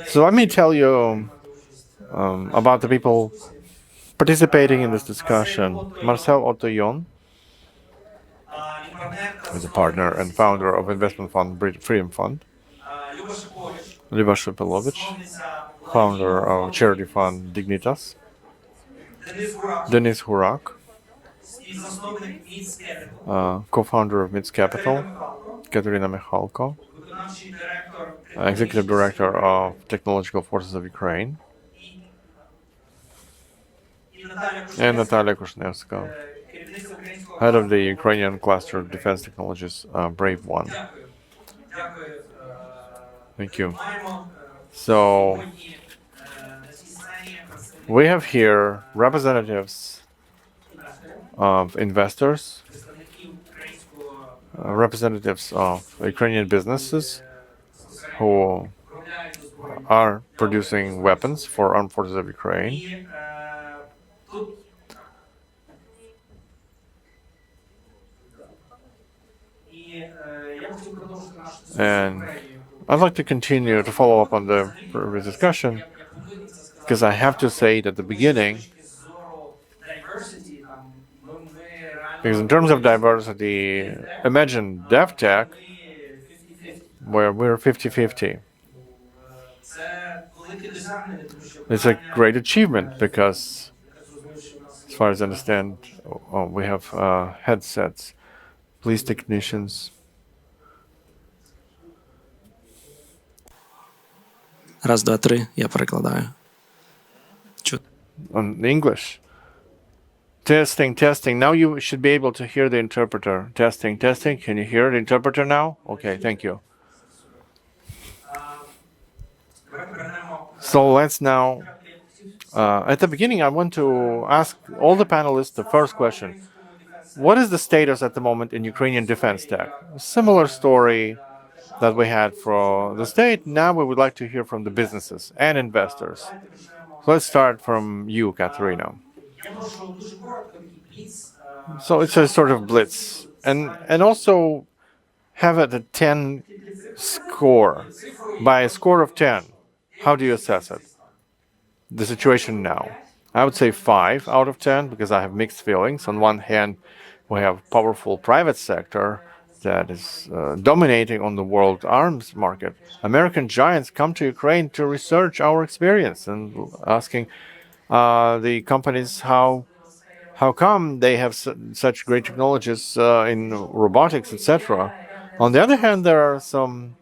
So let me tell you about the people participating in this discussion. Marcel Otoyon is a partner and founder of investment fund Freedom Fund. Liba Shipilovich, founder of charity fund Dignitas. Denis Hurak, co-founder of MITS Capital. Katerina Mikhalko, executive director of Technological Forces of Ukraine. And Natalia Kushnevska, head of the Ukrainian cluster of defense technologies, Brave One. Thank you. So we have here representatives of investors, representatives of Ukrainian businesses who are producing weapons for armed forces of Ukraine. And I'd like to continue to follow up on the previous discussion, because I have to say that at the beginning, because in terms of diversity, imagine DevTech, where we're 50-50. It's a great achievement because, as far as I understand, we have headsets, police technicians. Раз, два, три, я перекладаю. On English. Testing, testing. Now you should be able to hear the interpreter. Testing, testing. Can you hear the interpreter now? Okay, thank you. So let's now, at the beginning, I want to ask all the panelists the first question. What is the status at the moment in Ukrainian defense tech? A similar story that we had for the state. Now we would like to hear from the businesses and investors. So let's start from you, Katerina. So it's a sort of blitz. And also have it a 10 score. By a score of 10, how do you assess it? The situation now. I would say 5 out of 10 because I have mixed feelings. On one hand, we have powerful private sector that is dominating on the world arms market. American giants come to Ukraine to research our experience and asking the companies how come they have such great technologies in robotics, etc. On the other hand, there are some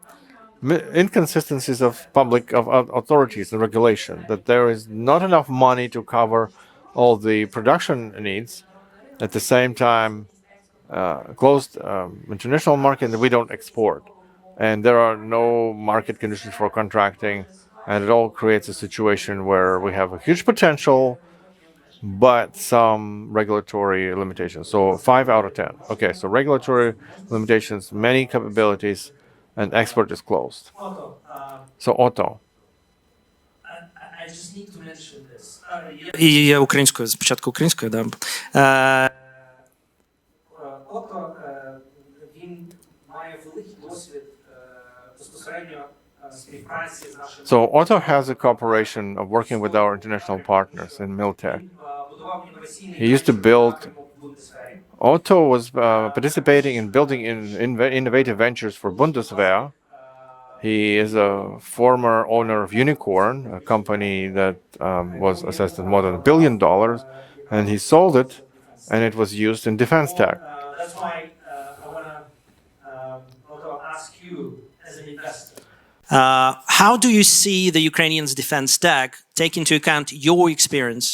inconsistencies of public authorities and regulation, that there is not enough money to cover all the production needs. At the same time, closed international market, and we don't export. And there are no market conditions for contracting, and it all creates a situation where we have a huge potential, but some regulatory limitations. So 5 out of 10. Okay, so regulatory limitations, many capabilities, and export is closed. So Otto. І я українською, спочатку українською, да. Отто, він має великий досвід безпосередньо співпраці з нашими. So Otto has a cooperation of working with our international partners in Miltech. He used to build. Otto was participating in building innovative ventures for Bundeswehr. He is a former owner of Unicorn, a company that was assessed at more than $1 billion, and he sold it, and it was used in defense tech. That's why I want to ask you as an investor. How do you see the Ukrainians' defense tech take into account your experience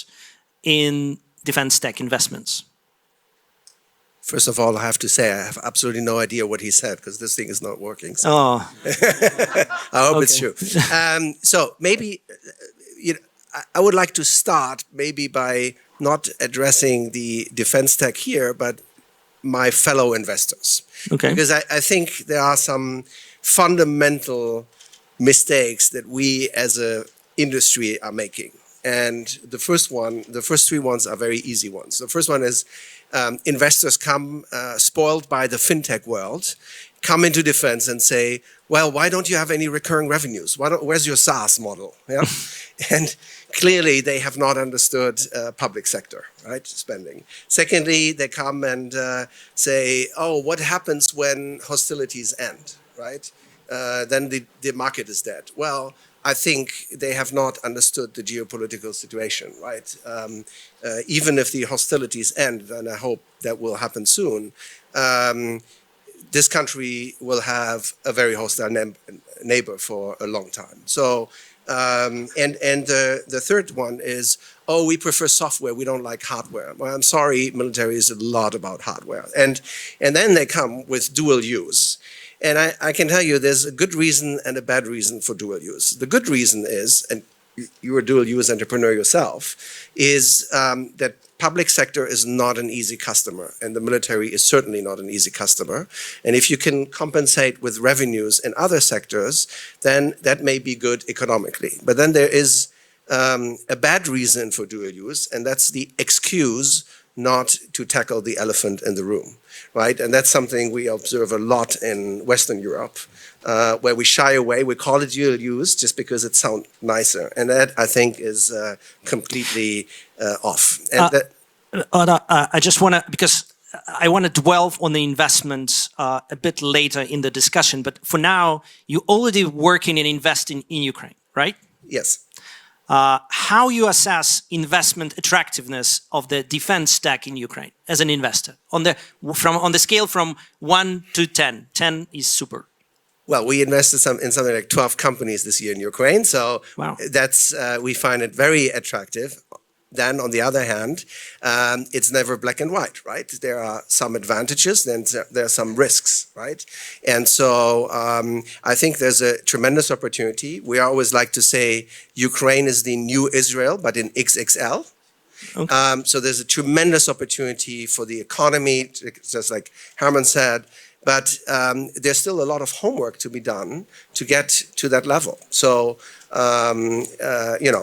in defense tech investments? First of all, I have to say I have absolutely no idea what he said because this thing is not working. So. Oh. I hope it's true. So maybe I would like to start maybe by not addressing the defense tech here, but my fellow investors. Okay. Because I think there are some fundamental mistakes that we as a industry are making. And the first 3 ones are very easy ones. The first one is investors come spoiled by the fintech world come into defense and say, well, why don't you have any recurring revenues? Where's your SaaS model? Yeah. And clearly they have not understood public sector, right, spending. Secondly, they come and say, oh, what happens when hostilities end, right? Then the market is dead. Well, I think they have not understood the geopolitical situation, right? Even if the hostilities end, and I hope that will happen soon, this country will have a very hostile neighbor for a long time. So, the third one is, oh, we prefer software, we don't like hardware. Well, I'm sorry, military is a lot about hardware. And then they come with dual use. And I can tell you there's a good reason and a bad reason for dual use. The good reason is, and you're a dual use entrepreneur yourself, is that public sector is not an easy customer, and the military is certainly not an easy customer. And if you can compensate with revenues in other sectors, then that may be good economically. But then there is a bad reason for dual use, and that's the excuse not to tackle the elephant in the room, right? And that's something we observe a lot in Western Europe, where we shy away. We call it dual use just because it sounds nicer. And that, I think, is completely off. And I just want to, because I want to dwell on the investments a bit later in the discussion, but for now, you're already working and investing in Ukraine, right? yes. How you assess investment attractiveness of the defense stack in Ukraine as an investor on the scale from 1 to 10. 10 is super. Well, we invested in something like 12 companies this year in Ukraine, so Wow. that's we find it very attractive. Then, on the other hand, it's never black and white, right? There are some advantages, then there are some risks, right? And so I think there's a tremendous opportunity. We always like to say Ukraine is the new Israel, but in XXL. Okay. So there's a tremendous opportunity for the economy, just like Herman said, but there's still a lot of homework to be done to get to that level. So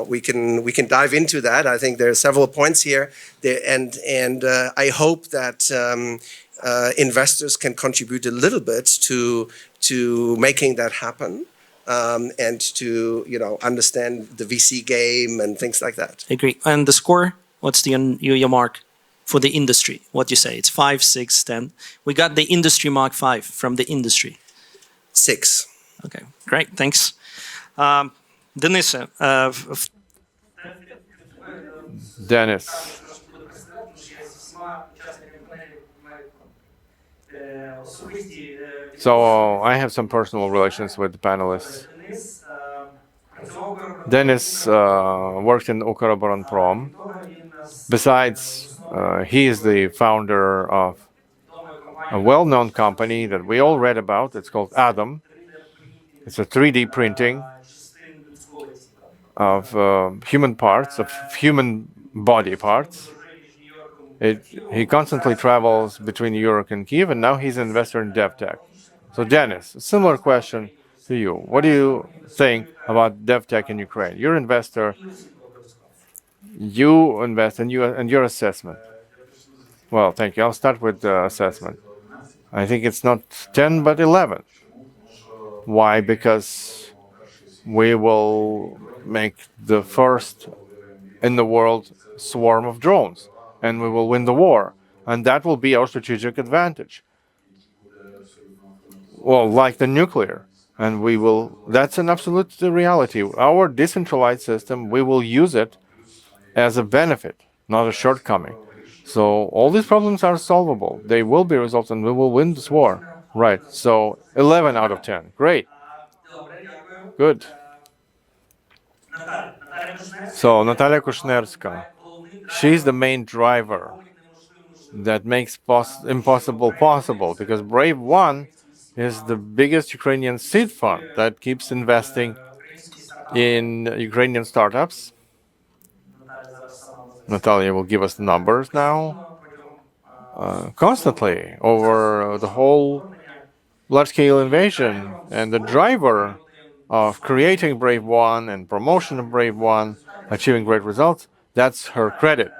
we can dive into that. I think there are several points here, and I hope that investors can contribute a little bit to making that happen, and to understand the VC game and things like that. I agree. And the score? What's your mark for the industry? What do you say? It's 5, 6, 10. We got the industry mark 5 from the industry. 6. Okay, great. Thanks. Denise, Dennis. So I have some personal relations with the panelists. Dennis worked in Ukroboronprom. Besides, he is the founder of a well-known company that we all read about. It's called Atom. It's a 3D printing of human parts, of human body parts. He constantly travels between New York and Kiev, and now he's an investor in DevTech. So Dennis, a similar question to you. What do you think about DevTech in Ukraine? You're an investor. You invest, and your assessment. Well, thank you. I'll start with the assessment. I think it's not 10, but 11. Why? Because we will make the first in the world swarm of drones, and we will win the war, and that will be our strategic advantage. Well, like the nuclear, and we will. That's an absolute reality. Our decentralized system, we will use it as a benefit, not a shortcoming. So all these problems are solvable. They will be resolved, and we will win this war. Right. So 11 out of 10. Great. Good. So Natalia Kushnerska, she's the main driver that makes impossible possible, because Brave One is the biggest Ukrainian seed fund that keeps investing in Ukrainian startups. Natalia will give us the numbers now. Constantly over the whole large-scale invasion, and the driver of creating Brave One and promotion of Brave One, achieving great results, that's her credit.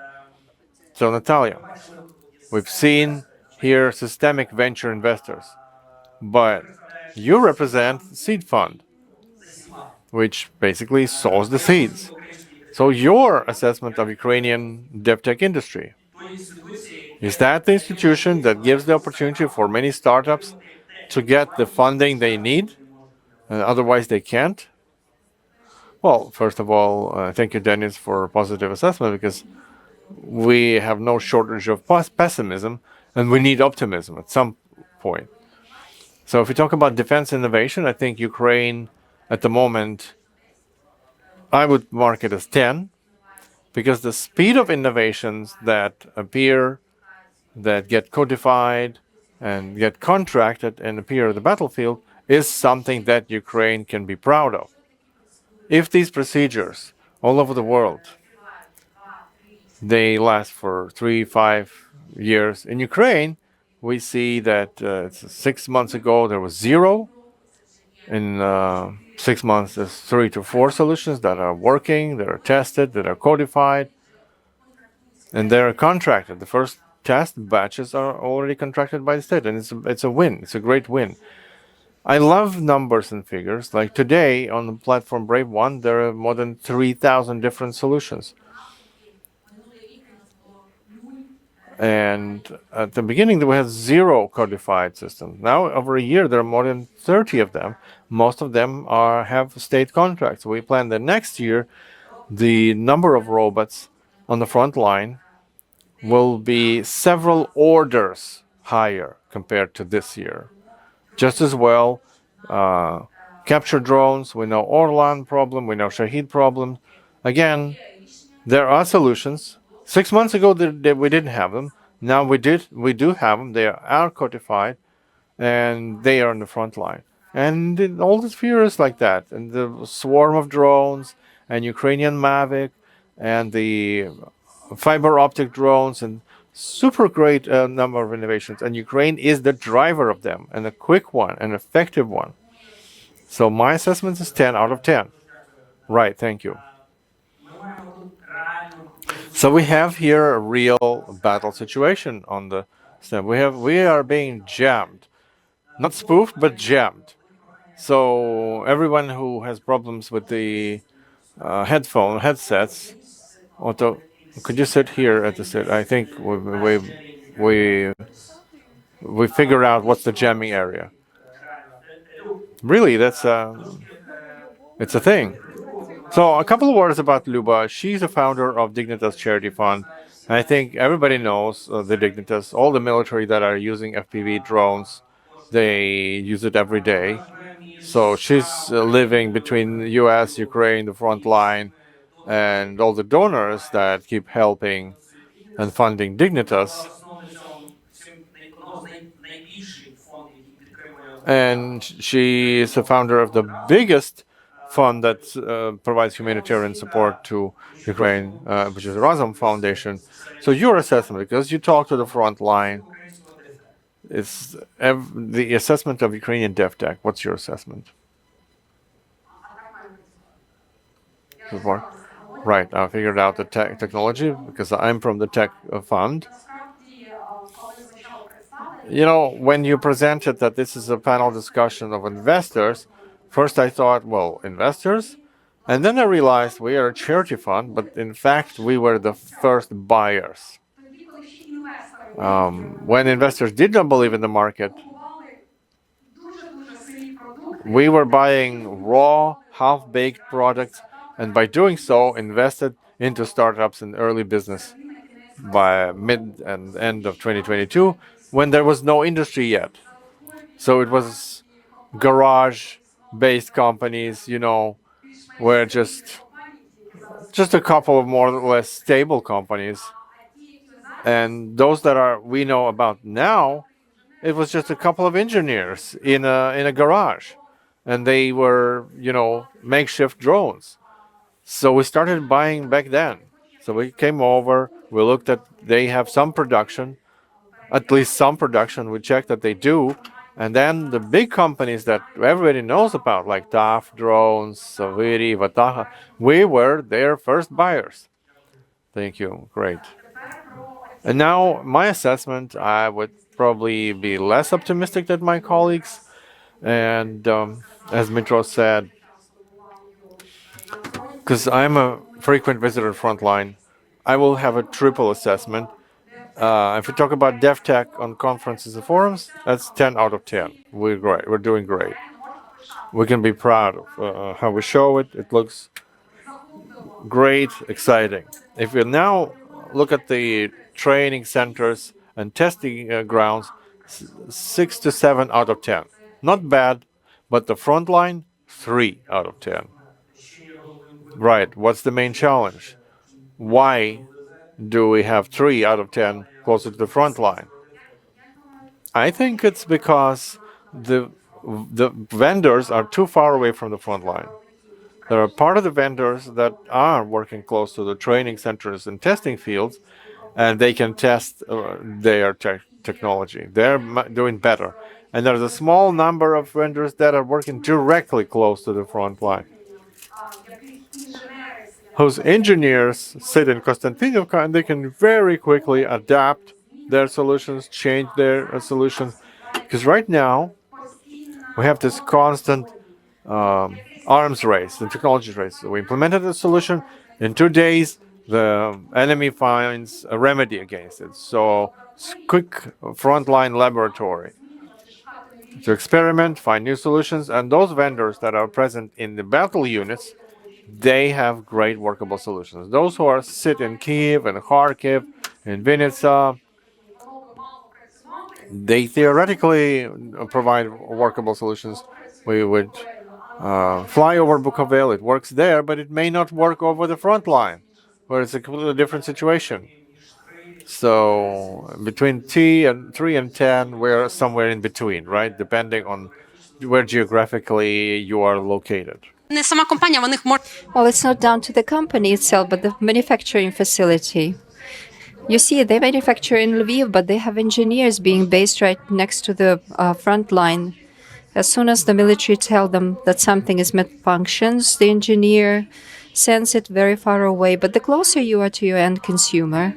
So Natalia, we've seen here systemic venture investors, but you represent Seed Fund, which basically sows the seeds. So your assessment of Ukrainian dev tech industry, is that the institution that gives the opportunity for many startups to get the funding they need, otherwise they can't? Well, first of all, thank you, Dennis, for a positive assessment, because we have no shortage of pessimism, and we need optimism at some point. So if we talk about defense innovation, I think Ukraine at the moment, I would mark it as 10, because the speed of innovations that appear, that get codified and get contracted and appear on the battlefield is something that Ukraine can be proud of. If these procedures all over the world, they last for 3-5 years. In Ukraine, we see that 6 months ago there was 0. In 6 months, there's 3 to 4 solutions that are working, that are tested, that are codified, and they're contracted. The first test batches are already contracted by the state, and it's a win. It's a great win. I love numbers and figures. Like today on the platform Brave One, there are more than 3,000 different solutions. And at the beginning, we had 0 codified systems. Now, over a year, there are more than 30 of them. Most of them have state contracts. We plan that next year, the number of robots on the front line will be several orders higher compared to this year. Just as well, capture drones, we know Orlan problem, we know Shahid problem. Again, there are solutions. 6 months ago, we didn't have them. Now we do have them. They are codified, and they are on the front line. And all the spheres like that, and the swarm of drones, and Ukrainian Mavic, and the fiber optic drones, and super great number of innovations. And Ukraine is the driver of them, and a quick one, an effective one. So my assessment is 10 out of 10. Right, thank you. So we have here a real battle situation on the stand. We are being jammed, not spoofed, but jammed. So everyone who has problems with the headsets, Otto, could you sit here at the sit? I think we figure out what's the jamming area. Really, it's a thing. So a couple of words about Luba. She's a founder of Dignitas Charity Fund. I think everybody knows the Dignitas. All the military that are using FPV drones, they use it every day. So she's living between the U.S., Ukraine, the front line, and all the donors that keep helping and funding Dignitas. And she is the founder of the biggest fund that provides humanitarian support to Ukraine, which is the Razum Foundation. So your assessment, because you talk to the front line, is the assessment of Ukrainian dev tech. What's your assessment? Right, I figured out the technology because I'm from the tech fund. You know, when you presented that this is a panel discussion of investors, first I thought, well, investors? And then I realized we are a charity fund, but in fact, we were the first buyers. When investors did not believe in the market, we were buying raw, half-baked products, and by doing so, invested into startups and early business by mid and end of 2022, when there was no industry yet. So it was garage-based companies, you know, where just a couple of more or less stable companies. And those that we know about now, it was just a couple of engineers in a garage, and they were, you know, makeshift drones. So we started buying back then. So we came over, we looked at, they have some production, at least some production. We checked that they do. And then the big companies that everybody knows about, like TAF Drones, Saviri, Vataha, we were their first buyers. Thank you. Great. And now my assessment, I would probably be less optimistic than my colleagues. And as Mitro said, because I'm a frequent visitor frontline, I will have a triple assessment. If we talk about DevTech on conferences and forums, that's 10 out of 10. We're great. We're doing great. We can be proud of how we show it. It looks great, exciting. If we now look at the training centers and testing grounds, 6 to 7 out of 10. Not bad, but the front line, 3 out of 10. Right. What's the main challenge? Why do we have 3 out of 10 closer to the front line? I think it's because the vendors are too far away from the front line. There are part of the vendors that are working close to the training centers and testing fields, and they can test their technology. They're doing better. And there's a small number of vendors that are working directly close to the front line, whose engineers sit in Konstantinovka and they can very quickly adapt their solutions, change their solutions. Because right now, we have this constant arms race, the technology race. So we implemented a solution. In 2 days, the enemy finds a remedy against it. So, quick frontline laboratory to experiment, find new solutions, and those vendors that are present in the battle units, they have great workable solutions. Those who sit in Kiev and Kharkiv, in Vinnytsia, they theoretically provide workable solutions. We would fly over Bukovel, it works there, but it may not work over the front line, where it's a completely different situation. So between 3 and 10, we're somewhere in between, right? Depending on where geographically you are located. Well, it's not down to the company itself, but the manufacturing facility. You see, they manufacture in Lviv, but they have engineers being based right next to the front line. As soon as the military tell them that something is malfunctions, the engineer sends it very far away. But the closer you are to your end consumer,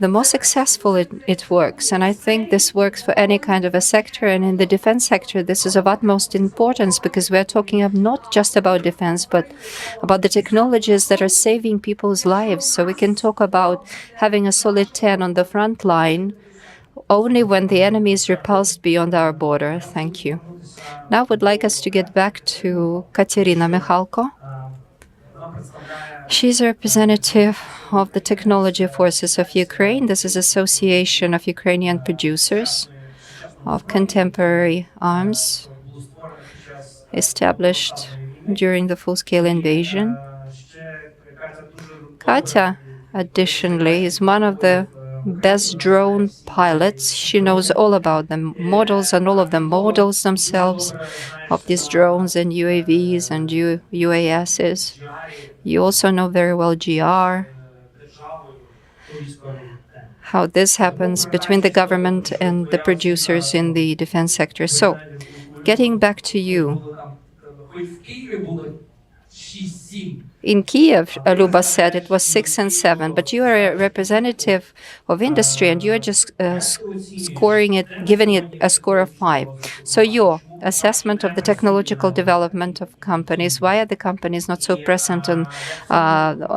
the more successful it works. And I think this works for any kind of a sector. And in the defense sector, this is of utmost importance because we're talking of not just about defense, but about the technologies that are saving people's lives. So we can talk about having a solid 10 on the front line only when the enemy is repulsed beyond our border. Thank you. Now I would like us to get back to Katerina Mikhalko. She's a representative of the Technology Forces of Ukraine. This is Association of Ukrainian Producers of Contemporary Arms, established during the full-scale invasion. Katya, additionally, is one of the best drone pilots. She knows all about the models and all of the models themselves of these drones and UAVs and UASs. You also know very well GR, how this happens between the government and the producers in the defense sector. So, getting back to you. In Kiev, Luba said it was 6 and 7, but you are a representative of industry and you are just giving it a score of 5. So your assessment of the technological development of companies, why are the companies not so present on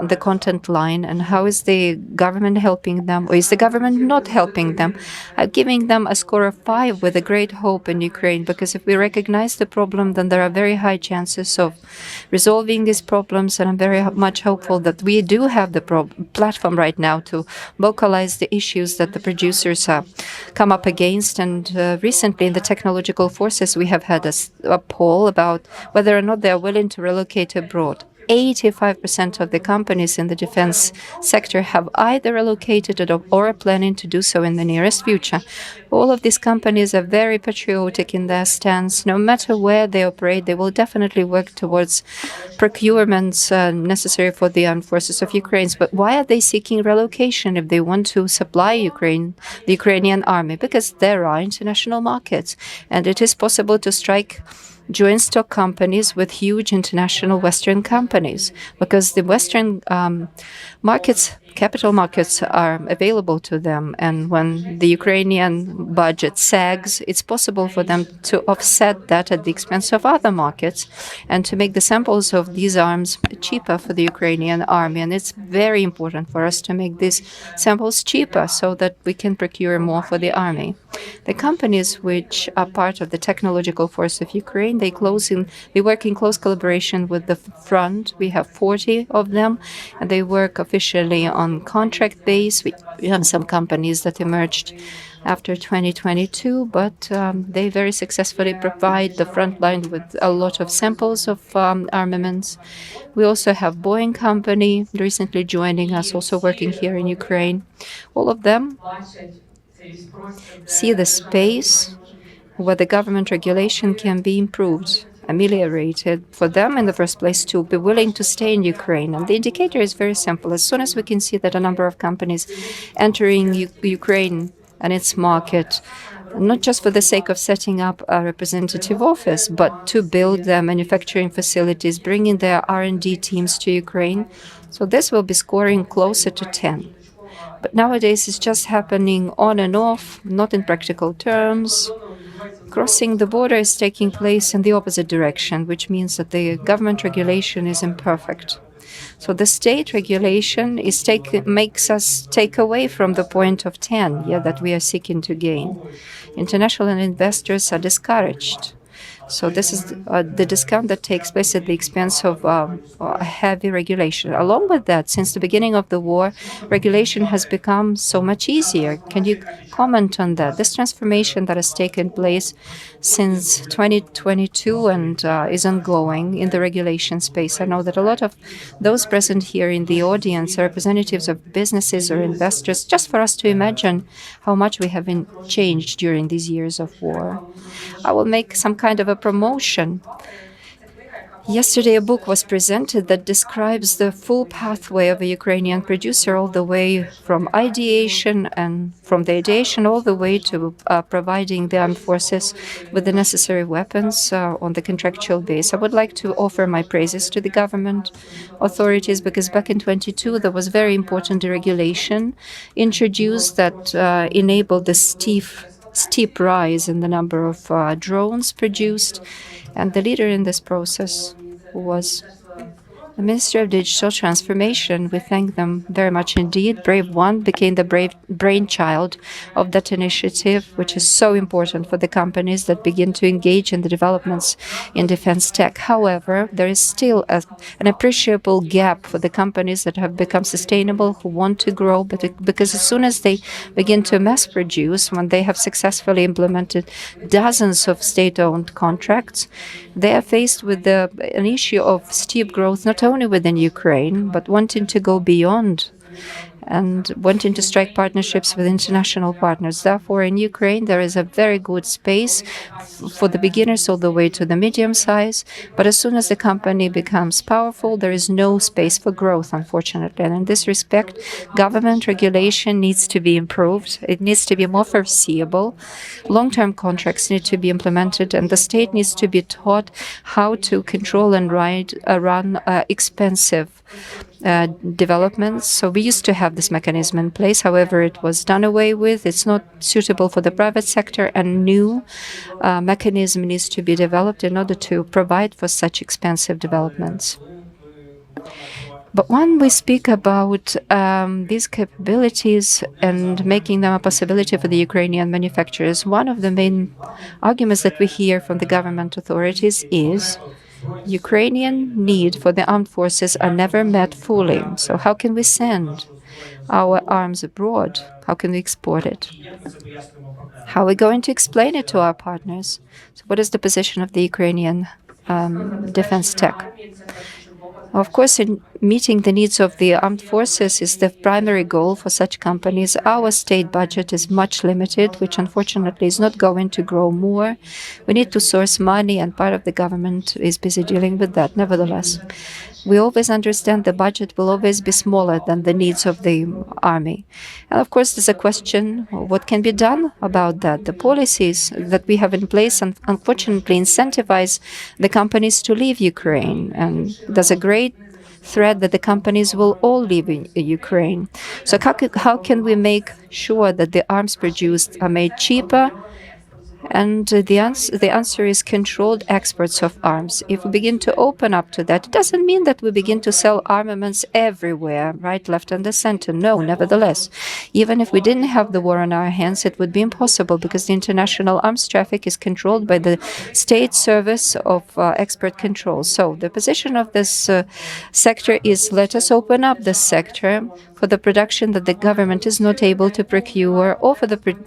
the content line, and how is the government helping them, or is the government not helping them? I'm giving them a score of 5 with a great hope in Ukraine, because if we recognize the problem, then there are very high chances of resolving these problems, and I'm very much hopeful that we do have the platform right now to vocalize the issues that the producers come up against. And recently in the technological forces, we have had a poll about whether or not they are willing to relocate abroad. 85% of the companies in the defense sector have either relocated or are planning to do so in the nearest future. All of these companies are very patriotic in their stance. No matter where they operate, they will definitely work towards procurements necessary for the armed forces of Ukraine. But why are they seeking relocation if they want to supply Ukraine, the Ukrainian army? Because there are international markets, and it is possible to strike joint stock companies with huge international Western companies, because the Western markets capital markets are available to them, and when the Ukrainian budget sags, it's possible for them to offset that at the expense of other markets and to make the samples of these arms cheaper for the Ukrainian army. And it's very important for us to make these samples cheaper so that we can procure more for the army. The companies which are part of the technological force of Ukraine, they work in close collaboration with the front. We have 40 of them, and they work officially on contract base. We have some companies that emerged after 2022, but they very successfully provide the front line with a lot of samples of armaments. We also have Boeing company recently joining us, also working here in Ukraine. All of them see the space where the government regulation can be improved, ameliorated for them in the first place to be willing to stay in Ukraine. And the indicator is very simple. As soon as we can see that a number of companies entering Ukraine and its market, not just for the sake of setting up a representative office, but to build their manufacturing facilities, bringing their R&D teams to Ukraine. So this will be scoring closer to 10. But nowadays it's just happening on and off, not in practical terms. Crossing the border is taking place in the opposite direction, which means that the government regulation is imperfect. So the state regulation makes us take away from the point of 10 that we are seeking to gain. International investors are discouraged. So this is the discount that takes place at the expense of heavy regulation. Along with that, since the beginning of the war, regulation has become so much easier. Can you comment on that? This transformation that has taken place since 2022 and is ongoing in the regulation space. I know that a lot of those present here in the audience are representatives of businesses or investors, just for us to imagine how much we have changed during these years of war. I will make some kind of a promotion. Yesterday, a book was presented that describes the full pathway of a Ukrainian producer, all the way from ideation and from the ideation all the way to providing the armed forces with the necessary weapons on the contractual base. I would like to offer my praises to the government authorities because back in 22 there was very important deregulation introduced that enabled the steep rise in the number of drones produced, and the leader in this process was the Ministry of Digital Transformation. We thank them very much indeed. Brave One became the brainchild of that initiative, which is so important for the companies that begin to engage in the developments in defense tech. However, there is still an appreciable gap for the companies that have become sustainable, who want to grow, but because as soon as they begin to mass produce, when they have successfully implemented dozens of state-owned contracts, they are faced with an issue of steep growth, not only within Ukraine, but wanting to go beyond and wanting to strike partnerships with international partners. Therefore, in Ukraine, there is a very good space for the beginners all the way to the medium size. But as soon as the company becomes powerful, there is no space for growth, unfortunately. And in this respect, government regulation needs to be improved. It needs to be more foreseeable. Long-term contracts need to be implemented, and the state needs to be taught how to control and run expensive developments. So we used to have this mechanism in place. However, it was done away with. It's not suitable for the private sector, and new mechanism needs to be developed in order to provide for such expensive developments. But when we speak about these capabilities and making them a possibility for the Ukrainian manufacturers, one of the main arguments that we hear from the government authorities is Ukrainian need for the armed forces are never met fully. So how can we send our arms abroad? How can we export it? How are we going to explain it to our partners? So what is the position of the Ukrainian defense tech? Of course, in meeting the needs of the armed forces is the primary goal for such companies. Our state budget is much limited, which unfortunately is not going to grow more. We need to source money, and part of the government is busy dealing with that. Nevertheless, we always understand the budget will always be smaller than the needs of the army. And of course, there's a question, what can be done about that? The policies that we have in place, unfortunately, incentivize the companies to leave Ukraine. And there's a great threat that the companies will all leave Ukraine. So how can we make sure that the arms produced are made cheaper? And the answer is controlled exports of arms. If we begin to open up to that, it doesn't mean that we begin to sell armaments everywhere, right, left, and the center. No, nevertheless, even if we didn't have the war on our hands, it would be impossible because the international arms traffic is controlled by the State Service of Export Control. So the position of this sector is let us open up this sector for the production that the government is not able to procure or for the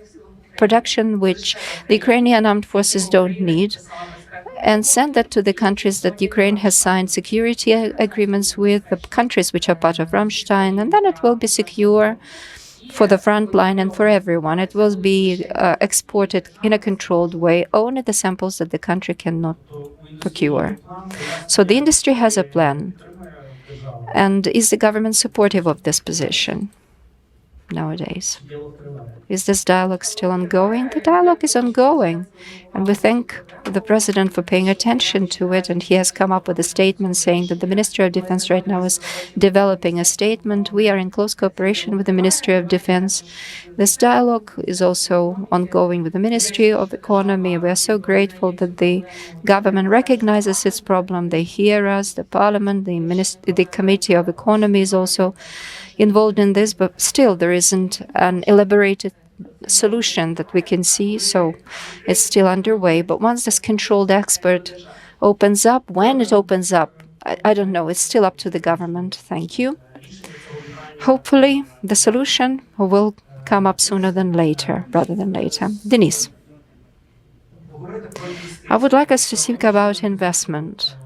production which the Ukrainian armed forces don't need, and send that to the countries that Ukraine has signed security agreements with, the countries which are part of Ramstein, and then it will be secure for the front line and for everyone. It will be exported in a controlled way, only the samples that the country cannot procure. So the industry has a plan. And is the government supportive of this position nowadays? Is this dialogue still ongoing? The dialogue is ongoing, and we thank the president for paying attention to it, and he has come up with a statement saying that the Ministry of Defense right now is developing a statement. We are in close cooperation with the Ministry of Defense. This dialogue is also ongoing with the Ministry of Economy. We are so grateful that the government recognizes its problem. They hear us, the parliament, the Committee of Economy is also involved in this, but still there isn't an elaborated solution that we can see, so it's still underway. But once this controlled export opens up, when it opens up, I don't know, it's still up to the government. Thank you. Hopefully the solution will come up sooner than later, rather than later. Denise, I would like us to speak about investment.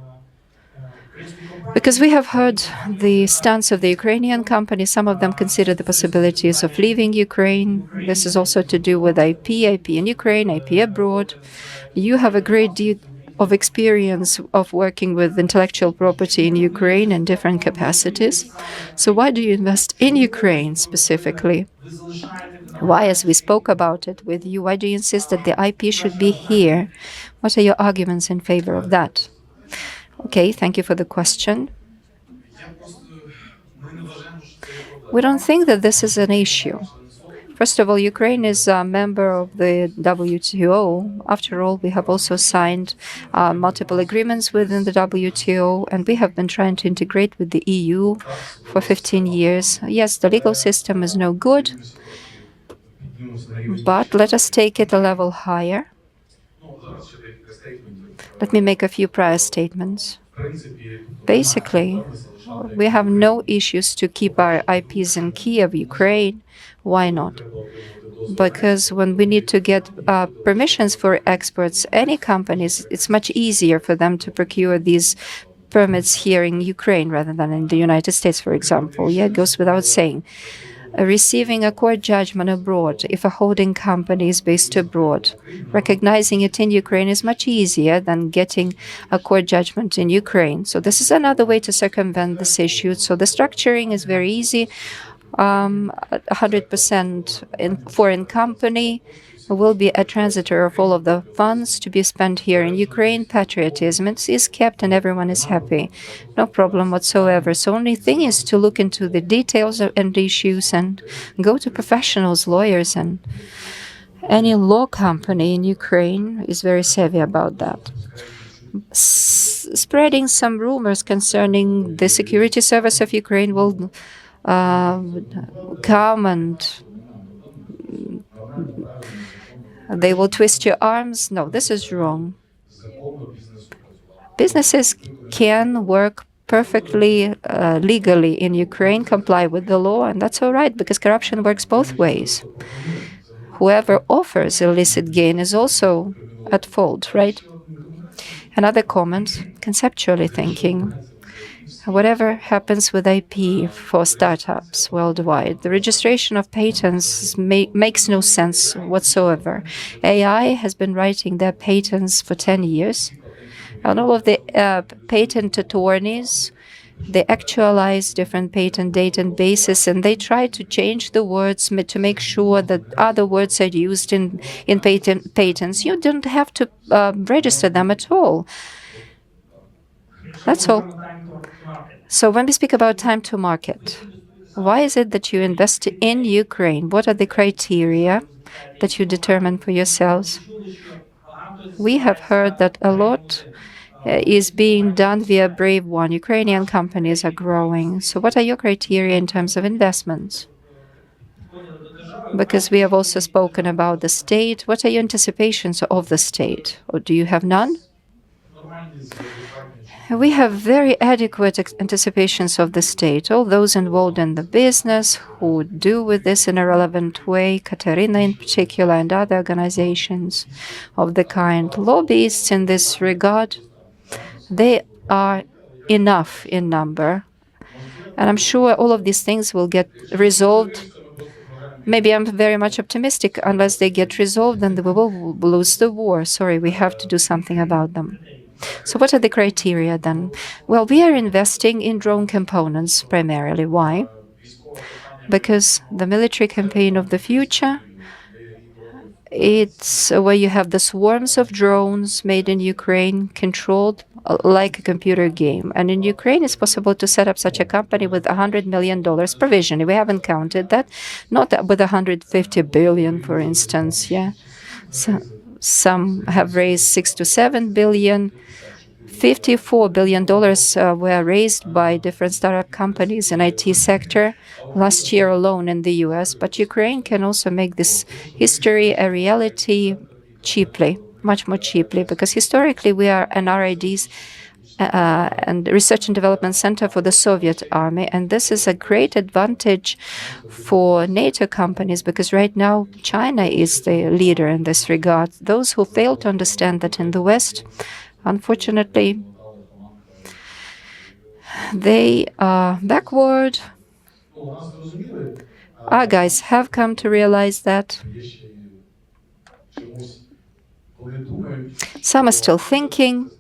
Because we have heard the stance of the Ukrainian companies. Some of them consider the possibilities of leaving Ukraine. This is also to do with IP in Ukraine, IP abroad. You have a great deal of experience of working with intellectual property in Ukraine in different capacities. So why do you invest in Ukraine specifically? Why, as we spoke about it with you, why do you insist that the IP should be here? What are your arguments in favor of that? Okay, thank you for the question. We don't think that this is an issue. First of all, Ukraine is a member of the WTO. After all, we have also signed multiple agreements within the WTO, and we have been trying to integrate with the EU for 15 years. Yes, the legal system is no good, but let us take it a level higher. Let me make a few prior statements. Basically, we have no issues to keep our IPs in Kief, Ukraine. Why not? Because when we need to get permissions for exports, any companies, it's much easier for them to procure these permits here in Ukraine rather than in the United States, for example. Yeah, it goes without saying. Receiving a court judgment abroad, if a holding company is based abroad, recognizing it in Ukraine is much easier than getting a court judgment in Ukraine. So this is another way to circumvent this issue. So the structuring is very easy. 100% in foreign company will be a transitor of all of the funds to be spent here in Ukraine. Patriotism is kept and everyone is happy. No problem whatsoever. So only thing is to look into the details and issues and go to professionals, lawyers, and any law company in Ukraine is very savvy about that. Spreading some rumors concerning the security service of Ukraine will come and they will twist your arms. No, this is wrong. Businesses can work perfectly legally in Ukraine, comply with the law, and that's all right because corruption works both ways. Whoever offers illicit gain is also at fault, right? Another comment, conceptually thinking. Whatever happens with IP for startups worldwide, the registration of patents makes no sense whatsoever. AI has been writing their patents for 10 years, and all of the patent attorneys, they actualize different patent databases, and they try to change the words to make sure that other words are used in patents. You don't have to register them at all. That's all. So when we speak about time to market, why is it that you invest in Ukraine? What are the criteria that you determine for yourselves? We have heard that a lot is being done via Brave One. Ukrainian companies are growing. So what are your criteria in terms of investments? Because we have also spoken about the state. What are your anticipations of the state? Or do you have none? We have very adequate anticipations of the state. All those involved in the business who do with this in a relevant way, Katerina in particular, and other organizations of the kind, lobbyists in this regard, they are enough in number. And I'm sure all of these things will get resolved. Maybe I'm very much optimistic. Unless they get resolved, then we will lose the war. Sorry, we have to do something about them. So what are the criteria then? Well, we are investing in drone components primarily. Why? Because the military campaign of the future, it's where you have the swarms of drones made in Ukraine, controlled like a computer game. And in Ukraine, it's possible to set up such a company with $100 million provisionally. We haven't counted that, not with 150 billion, for instance. Yeah, so some have raised 6 to 7 billion. $54 billion were raised by different startup companies in IT sector last year alone in the US. But Ukraine can also make this history a reality cheaply, much more cheaply, because historically we are an R&D's and Research and Development Center for the Soviet Army. And this is a great advantage for NATO companies because right now China is the leader in this regard. Those who fail to understand that in the West, unfortunately, they are backward. Our guys have come to realize that. Some are still thinking,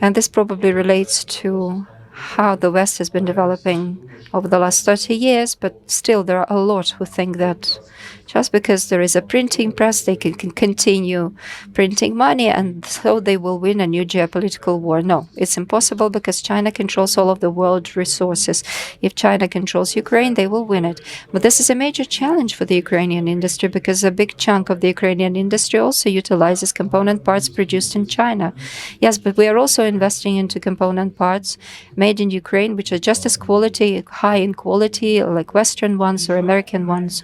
and this probably relates to how the West has been developing over the last 30 years, but still there are a lot who think that just because there is a printing press, they can continue printing money and so they will win a new geopolitical war. No, it's impossible because China controls all of the world resources. If China controls Ukraine, they will win it. But this is a major challenge for the Ukrainian industry because a big chunk of the Ukrainian industry also utilizes component parts produced in China. Yes, but we are also investing into component parts made in Ukraine, which are just as high in quality, like Western ones or American ones.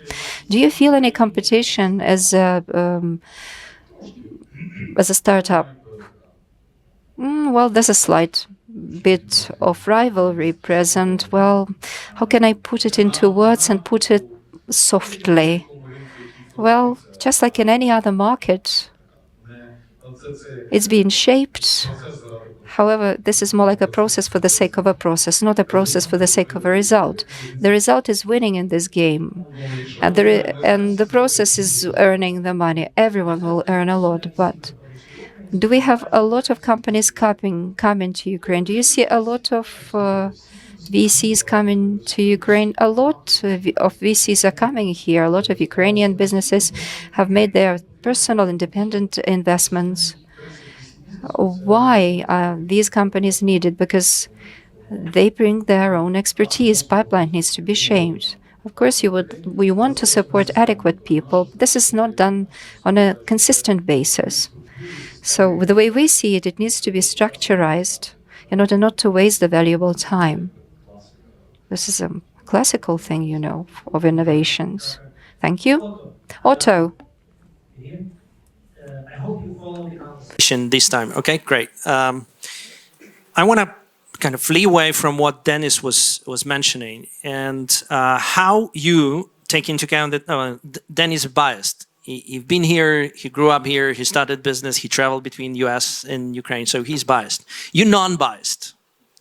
Do you feel any competition as a startup? Well, there's a slight bit of rivalry present. Well, how can I put it into words and put it softly? Well, just like in any other market, it's being shaped. However, this is more like a process for the sake of a process, not a process for the sake of a result. The result is winning in this game. And the process is earning the money. Everyone will earn a lot. But do we have a lot of companies coming to Ukraine? Do you see a lot of VCs coming to Ukraine? A lot of VCs are coming here. A lot of Ukrainian businesses have made their personal independent investments. Why are these companies needed? Because they bring their own expertise. Pipeline needs to be shaped. Of course, we want to support adequate people. This is not done on a consistent basis. So the way we see it, it needs to be structurized in order not to waste the valuable time. This is a classical thing, you know, of innovations. Thank you. Otto. I hope you follow the answer. This time. Okay, great. I want to kind of flee away from what Dennis was mentioning and how you take into account that Dennis is biased. He's been here, he grew up here, he started business, he traveled between US and Ukraine, so he's biased. You're non-biased.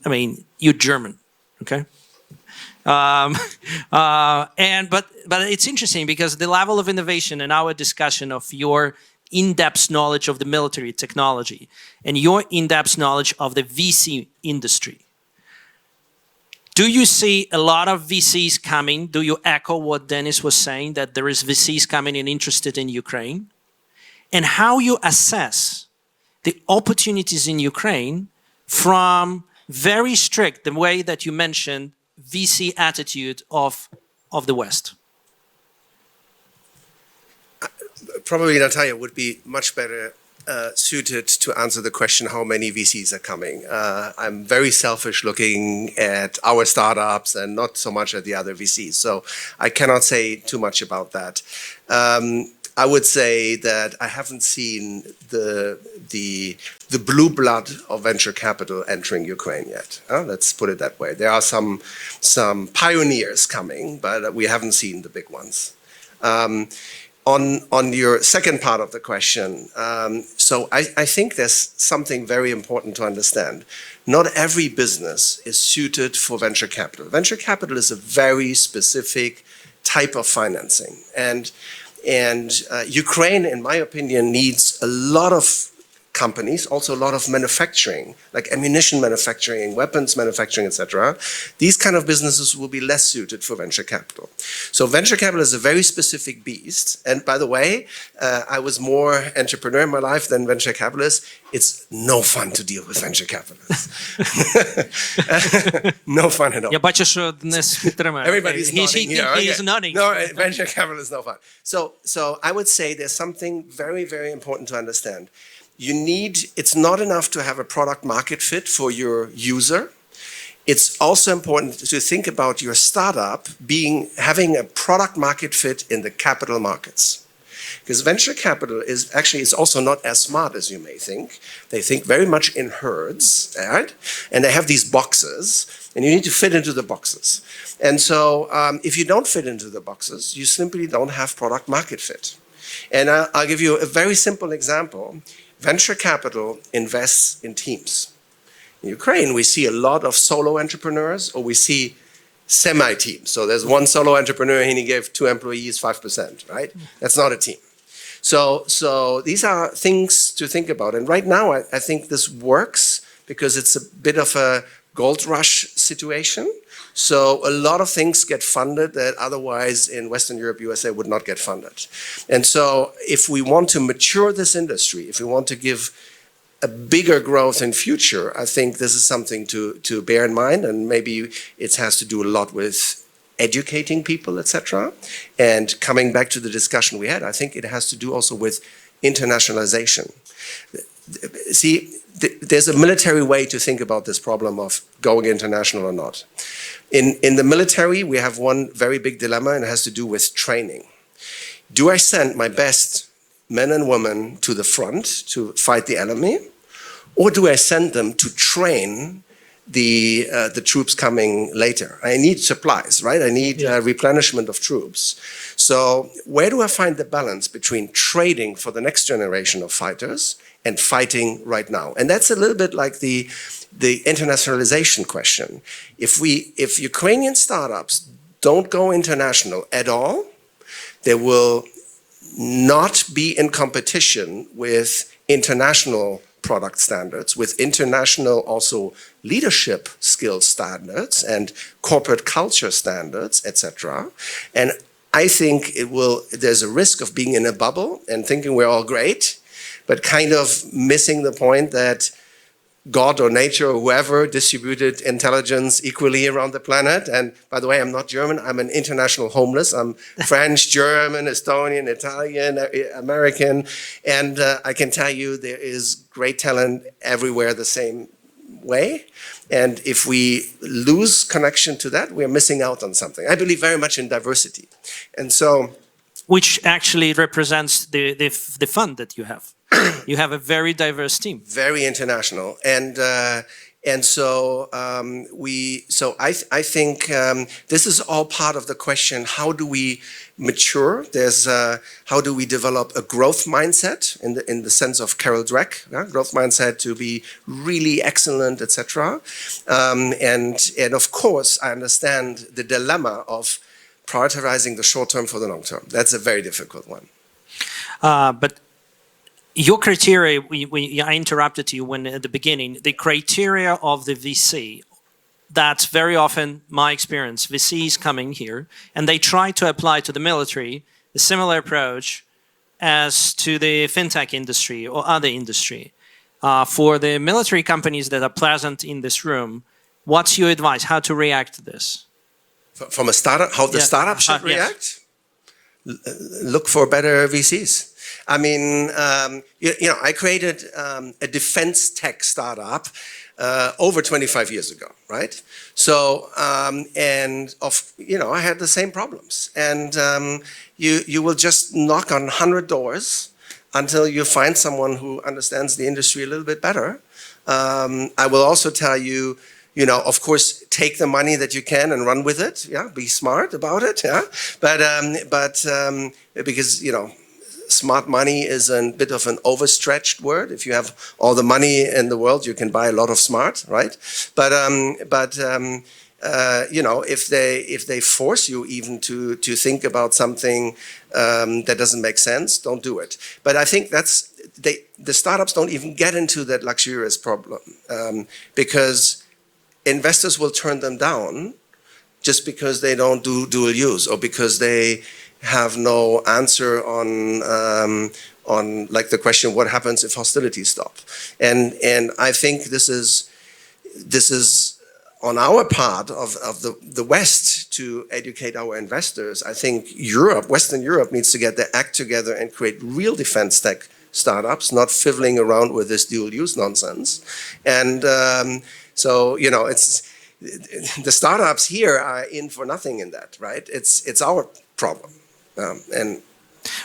I mean, you're German, okay? But it's interesting because the level of innovation in our discussion of your in-depth knowledge of the military technology and your in-depth knowledge of the VC industry. Do you see a lot of VCs coming? Do you echo what Dennis was saying, that there is VCs coming and interested in Ukraine? And how you assess the opportunities in Ukraine from very strict, the way that you mentioned VC attitude of the West? Probably Natalia would be much better suited to answer the question how many VCs are coming. I'm very selfish looking at our startups and not so much at the other VCs. So I cannot say too much about that. I would say that I haven't seen the blue blood of venture capital entering Ukraine yet. Let's put it that way. There are some pioneers coming, but we haven't seen the big ones. On your second part of the question, so I think there's something very important to understand. Not every business is suited for venture capital. Venture capital is a very specific type of financing. And Ukraine, in my opinion, needs a lot of companies, also a lot of manufacturing, like ammunition manufacturing, weapons manufacturing, etc. These kind of businesses will be less suited for venture capital. So venture capital is a very specific beast. And by the way, I was more entrepreneur in my life than venture capitalist. It's no fun to deal with venture capitalists. No fun at all. Я бачу, що Денис підтримує. Everybody's nodding here. He's Okay. nodding. No, venture capital is no fun. So I would say there's something very, very important to understand. It's not enough to have a product market fit for your user. It's also important to think about your startup having a product market fit in the capital markets. Because venture capital is also not as smart as you may think. They think very much in herds, right? And they have these boxes, and you need to fit into the boxes. And so if you don't fit into the boxes, you simply don't have product market fit. And I'll give you a very simple example. Venture capital invests in teams. In Ukraine, we see a lot of solo entrepreneurs, or we see semi-teams. So there's one solo entrepreneur and he gave 2 employees 5%, right? That's not a team. So these are things to think about. And right now, I think this works because it's a bit of a gold rush situation. So a lot of things get funded that otherwise in Western Europe, USA would not get funded. And so if we want to mature this industry, if we want to give a bigger growth in future, I think this is something to bear in mind. And maybe it has to do a lot with educating people, etc. And coming back to the discussion we had, I think it has to do also with internationalization. See, there's a military way to think about this problem of going international or not. In the military, we have one very big dilemma, and it has to do with training. Do I send my best men and women to the front to fight the enemy, or do I send them to train the troops coming later? I need supplies, right? I need replenishment of troops. So where do I find the balance between trading for the next generation of fighters and fighting right now? And that's a little bit like the internationalization question. If Ukrainian startups don't go international at all, they will not be in competition with international product standards, with international also leadership skill standards and corporate culture standards, etc. And I think there's a risk of being in a bubble and thinking we're all great, but kind of missing the point that God or nature or whoever distributed intelligence equally around the planet. And by the way, I'm not German, I'm an international homeless. I'm French, German, Estonian, Italian, American. And I can tell you there is great talent everywhere the same way. And if we lose connection to that, we're missing out on something. I believe very much in diversity. And so... Which actually represents the fund that you have. You have a very diverse team. Very international. And so I think this is all part of the question, how do we mature? How do we develop a growth mindset in the sense of Carol Dweck, growth mindset to be really excellent, etc. And of course, I understand the dilemma of prioritizing the short term for the long term. That's a very difficult one. But your criteria, I interrupted you at the beginning, the criteria of the VC, that's very often my experience. VCs coming here, and they try to apply to the military a similar approach as to the fintech industry or other industry. For the military companies that are present in this room, what's your advice? How to react to this? From a startup, how the Yeah, startup should yes. react? Look for better VCs. I mean, I created a defense tech startup over 25 years ago, right? So, I had the same problems. And you will just knock on 100 doors until you find someone who understands the industry a little bit better. I will also tell you, of course, take the money that you can and run with it. Yeah, be smart about it. Yeah, but because smart money is a bit of an overstretched word. If you have all the money in the world, you can buy a lot of smart, right? But if they force you even to think about something that doesn't make sense, don't do it. But I think the startups don't even get into that luxurious problem because investors will turn them down just because they don't do dual use or because they have no answer on like the question, what happens if hostilities stop? And I think this is on our part of the West to educate our investors. I think Western Europe needs to get their act together and create real defense tech startups, not fiddling around with this dual use nonsense. And it's the startups here are in for nothing in that, right? It's our problem.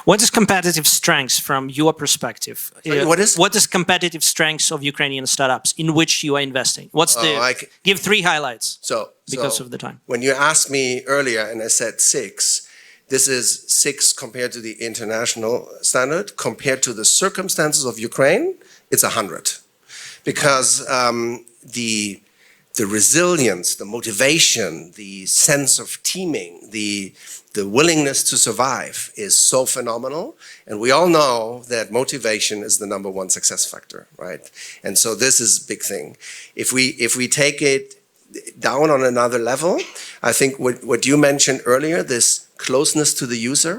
What is competitive strengths from your perspective? Sorry, what is competitive strengths of Ukrainian startups in which you are investing? Give 3 highlights. Because of the time. When you asked me earlier and I said 6, this is 6 compared to the international standard. Compared to the circumstances of Ukraine, it's 100. Because the resilience, the motivation, the sense of teaming, the willingness to survive is so phenomenal. And we all know that motivation is the #1 success factor, right? And so this is a big thing. If we take it down on another level, I think what you mentioned earlier, this closeness to the user.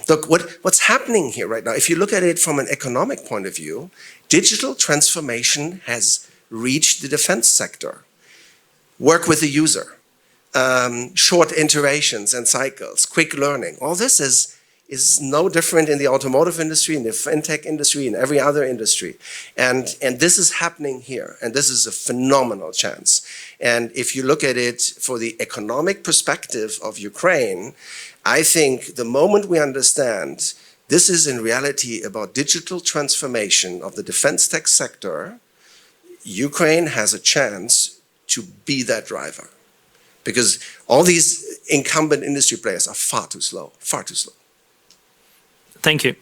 Look, what's happening here right now, if you look at it from an economic point of view, digital transformation has reached the defense sector. Work with the user, short iterations and cycles, quick learning. All this is no different in the automotive industry, in the fintech industry, in every other industry. And this is happening here, and this is a phenomenal chance. And if you look at it for the economic perspective of Ukraine, I think the moment we understand this is in reality about digital transformation of the defense tech sector, Ukraine has a chance to be that driver, because all these incumbent industry players are far too slow. Thank you.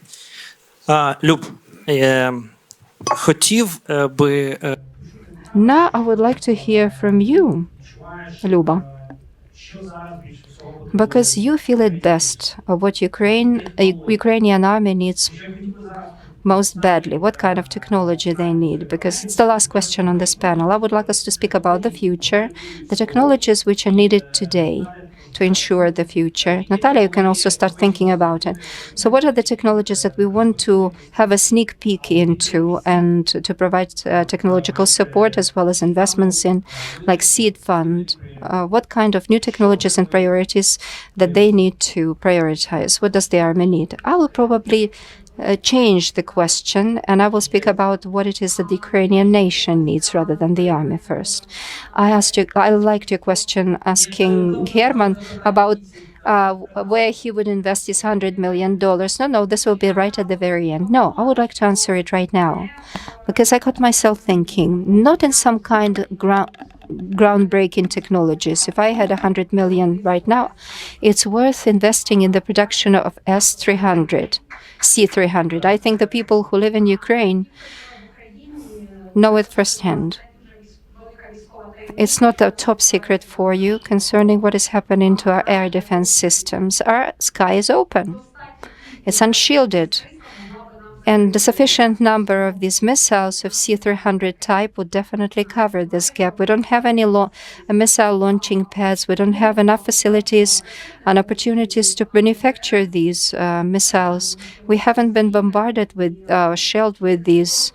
Люб, хотів би... Now I would like to hear from you, Luba, because you feel it best of what Ukrainian army needs most badly, what kind of technology they need, because it's the last question on this panel. I would like us to speak about the future, the technologies which are needed today to ensure the future. Natalia, you can also start thinking about it. So what are the technologies that we want to have a sneak peek into and to provide technological support as well as investments in, like seed fund? What kind of new technologies and priorities that they need to prioritize? What does the army need? I will probably change the question, and I will speak about what it is that the Ukrainian nation needs rather than the army first. I liked your question asking Herman about where he would invest his $100 million. No, this will be right at the very end. No, I would like to answer it right now, because I caught myself thinking, not in some kind of groundbreaking technologies. If I had $100 million right now, it's worth investing in the production of S-300, C-300. I think the people who live in Ukraine know it firsthand. It's not a top secret for you concerning what is happening to our air defense systems. Our sky is open. It's unshielded. And the sufficient number of these missiles of C-300 type would definitely cover this gap. We don't have any missile launching pads. We don't have enough facilities and opportunities to manufacture these missiles. We haven't been bombarded with, shelled with these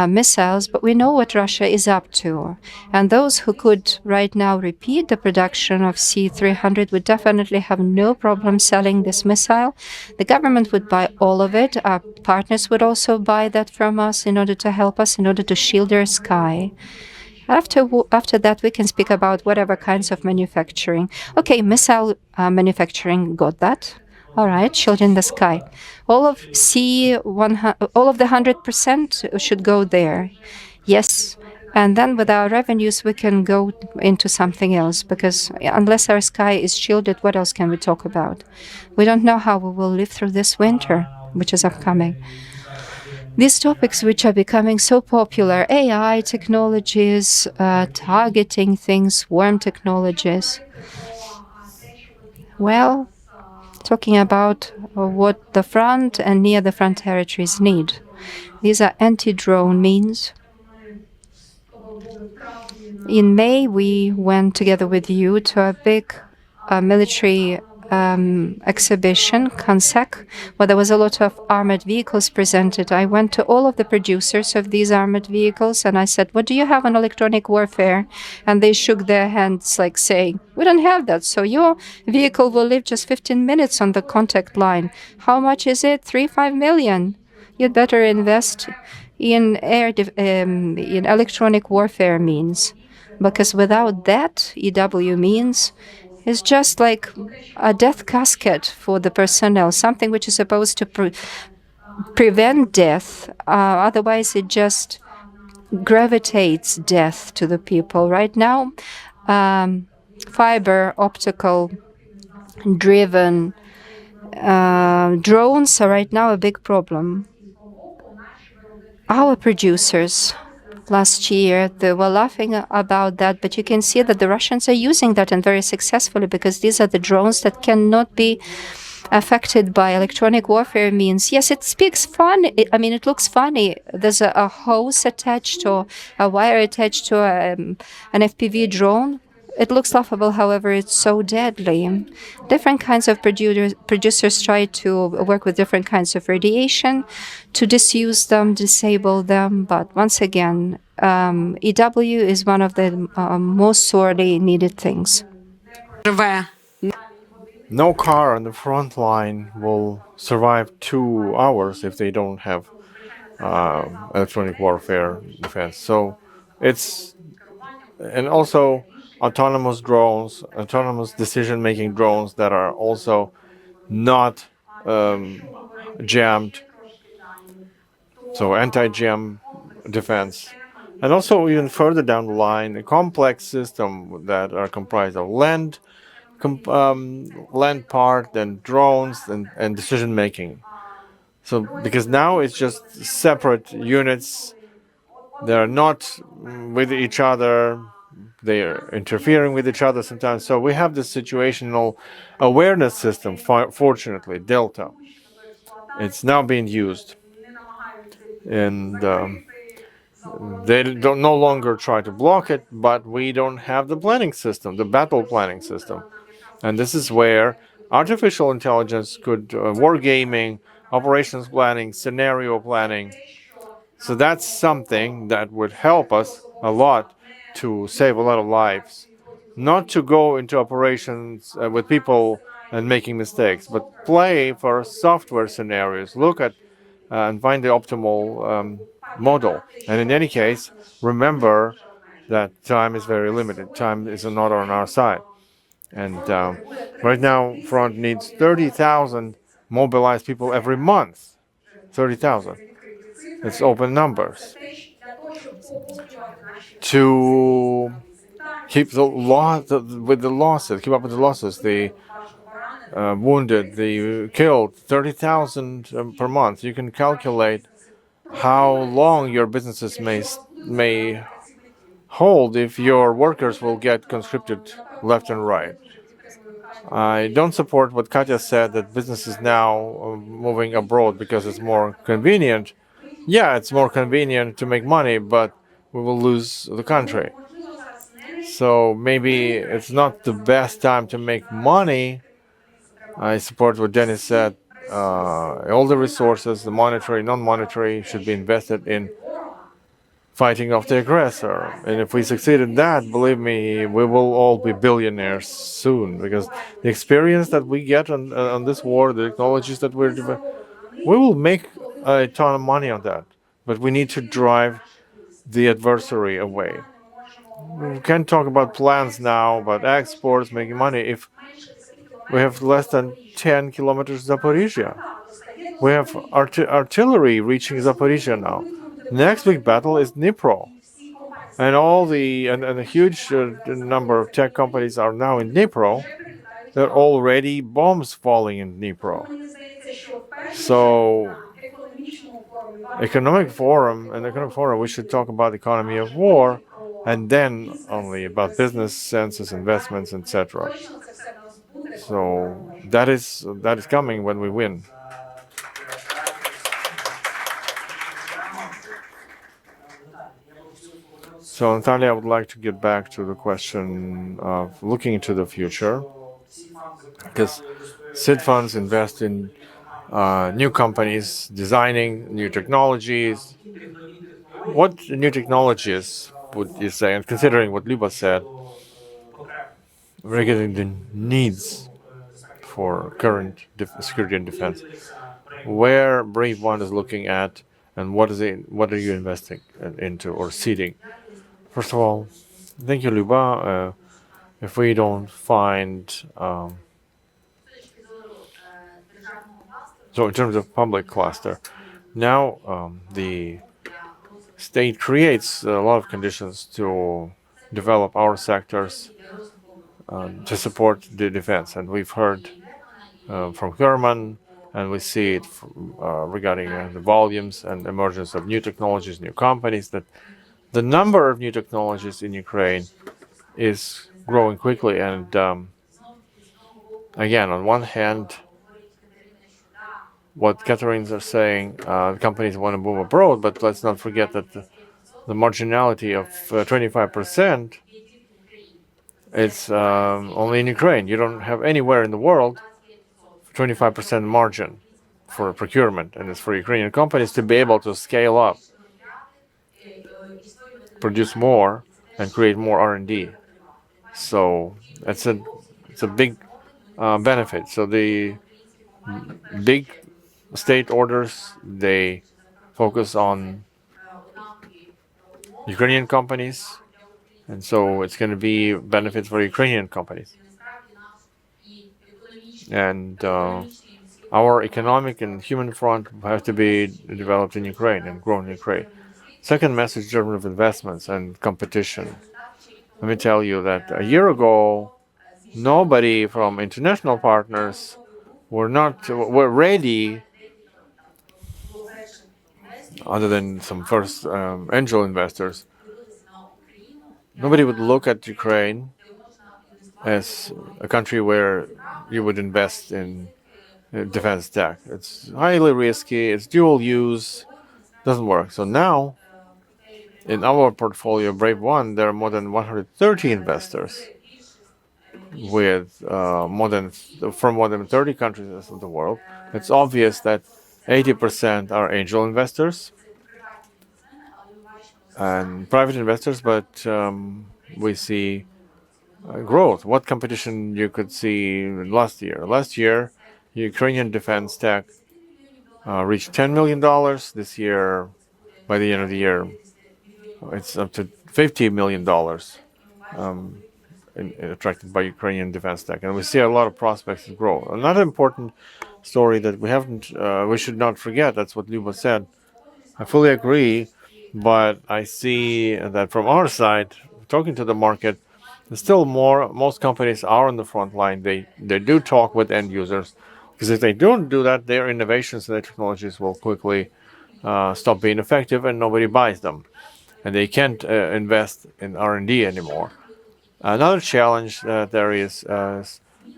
missiles, but we know what Russia is up to. And those who could right now repeat the production of C-300 would definitely have no problem selling this missile. The government would buy all of it. Our partners would also buy that from us in order to help us, in order to shield their sky. After that, we can speak about whatever kinds of manufacturing. Okay, missile manufacturing, got that. All right, shielding the sky. All of all of the 100% should go there. Yes. And then with our revenues, we can go into something else, because unless our sky is shielded, what else can we talk about? We don't know how we will live through this winter, which is upcoming. These topics which are becoming so popular, AI technologies, targeting things, swarm technologies. Well, talking about what the front and near the front territories need. These are anti-drone means. In May, we went together with you to a big military exhibition, CONSEC, where there was a lot of armored vehicles presented. I went to all of the producers of these armored vehicles and I said, what do you have on electronic warfare? And they shook their hands like saying, we don't have that. So your vehicle will live just 15 minutes on the contact line. How much is it? 5 million. You'd better invest in in electronic warfare means, because without that, EW means is just like a death casket for the personnel, something which is supposed to prevent death. Otherwise, it just gravitates death to the people. Right now, fiber optical driven drones are right now a big problem. Our producers last year, they were laughing about that, but you can see that the Russians are using that, and very successfully, because these are the drones that cannot be affected by electronic warfare means. Yes, it speaks funny. I mean, it looks funny. There's a hose attached or a wire attached to an FPV drone. It looks laughable, however, it's so deadly. Different kinds of producers try to work with different kinds of radiation to disuse them, disable them. But once again, EW is one of the most sorely needed things. No car on the front line will survive 2 hours if they don't have electronic warfare defense. So it's, and also autonomous drones, autonomous decision-making drones that are also not jammed. So anti-jam defense. And also even further down the line, a complex system that are comprised of land part, then drones and decision making. So because now it's just separate units, they're not with each other, they're interfering with each other sometimes. So we have this situational awareness system, fortunately, Delta. It's now being used. And they don't no longer try to block it, but we don't have the planning system, the battle planning system. And this is where artificial intelligence could, wargaming, operations planning, scenario planning. So that's something that would help us a lot to save a lot of lives. Not to go into operations with people and making mistakes, but play for software scenarios. Look at and find the optimal model. And in any case, remember that time is very limited. Time is not on our side. And right now, front needs 30,000 mobilized people every month. 30,000. It's open numbers. To keep the with the losses, keep up with the losses, the wounded, the killed, 30,000 per month. You can calculate how long your businesses may hold if your workers will get conscripted left and right. I don't support what Katya said that business is now moving abroad because it's more convenient. Yeah, it's more convenient to make money, but we will lose the country. So maybe it's not the best time to make money. I support what Dennis said. All the resources, the monetary, non-monetary, should be invested in fighting off the aggressor. And if we succeed in that, believe me, we will all be billionaires soon, because the experience that we get on this war, the technologies that we will make a ton of money on that. But we need to drive the adversary away. We can't talk about plans now, about exports, making money, if we have less than 10 kilometers Zaporizhia. We have artillery reaching Zaporizhia now. Next big battle is Dnipro. And a huge number of tech companies are now in Dnipro. There are already bombs falling in Dnipro. So, economic forum, we should talk about economy of war, and then only about business senses, investments, etc. So that is coming when we win. So, Natalia, I would like to get back to the question of looking into the future, because seed funds invest in new companies, designing new technologies. What new technologies would you say, and considering what Luba said, regarding the needs for current security and defense, where Brave One is looking at, and what are you investing into or seeding? First of all, thank you, Luba. If we don't find, so in terms of public cluster, now the state creates a lot of conditions to develop our sectors to support the defense, and we've heard from Herman, and we see it regarding the volumes and emergence of new technologies, new companies, that the number of new technologies in Ukraine is growing quickly. And again, on one hand, what Katarins are saying, companies want to move abroad, but let's not forget that the marginality of 25%, it's only in Ukraine. You don't have anywhere in the world 25% margin for procurement, and it's for Ukrainian companies to be able to scale up, produce more, and create more R&D. So it's a big benefit. So the big state orders, they focus on Ukrainian companies, and so it's going to be benefits for Ukrainian companies. And our economic and human front have to be developed in Ukraine and grown in Ukraine. Second message, in terms of investments and competition. Let me tell you that a year ago, nobody from international partners were ready, other than some first angel investors. Nobody would look at Ukraine as a country where you would invest in defense tech. It's highly risky, it's dual use, doesn't work. So now, in our portfolio, Brave One, there are more than 130 investors with from more than 30 countries of the world. It's obvious that 80% are angel investors and private investors, but we see growth. What competition you could see last year? Last year, Ukrainian defense tech reached $10 million. This year, by the end of the year, it's up to $50 million attracted by Ukrainian defense tech. And we see a lot of prospects to grow. Another important story that we should not forget, that's what Luba said. I fully agree, but I see that from our side, talking to the market, there's still most companies are on the front line. They do talk with end users, because if they don't do that, their innovations and their technologies will quickly stop being effective and nobody buys them. And they can't invest in R&D anymore. Another challenge that there is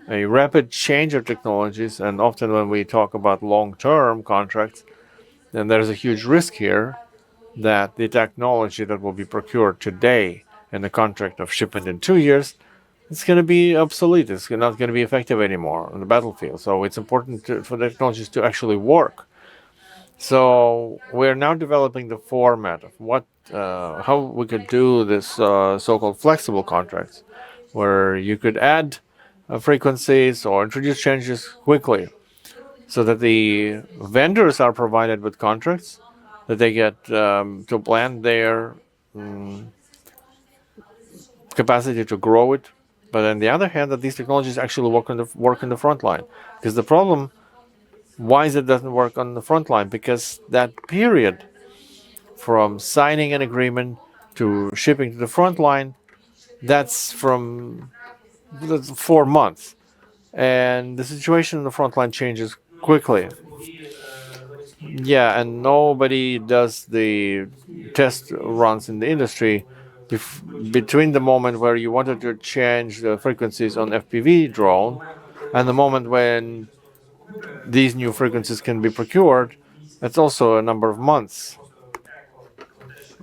a rapid change of technologies, and often when we talk about long-term contracts, then there's a huge risk here that the technology that will be procured today in the contract of shipment in 2 years, it's going to be obsolete. It's not going to be effective anymore on the battlefield. So it's important for the technologies to actually work. So we're now developing the format of how we could do this so-called flexible contracts, where you could add frequencies or introduce changes quickly, so that the vendors are provided with contracts that they get to plan their capacity to grow it. But on the other hand, that these technologies actually work in the front line. Because the problem, why is it doesn't work on the front line? Because that period from signing an agreement to shipping to the front line, that's 4 months. And the situation in the front line changes quickly. Yeah, and nobody does the test runs in the industry between the moment where you wanted to change the frequencies on FPV drone and the moment when these new frequencies can be procured. That's also a number of months.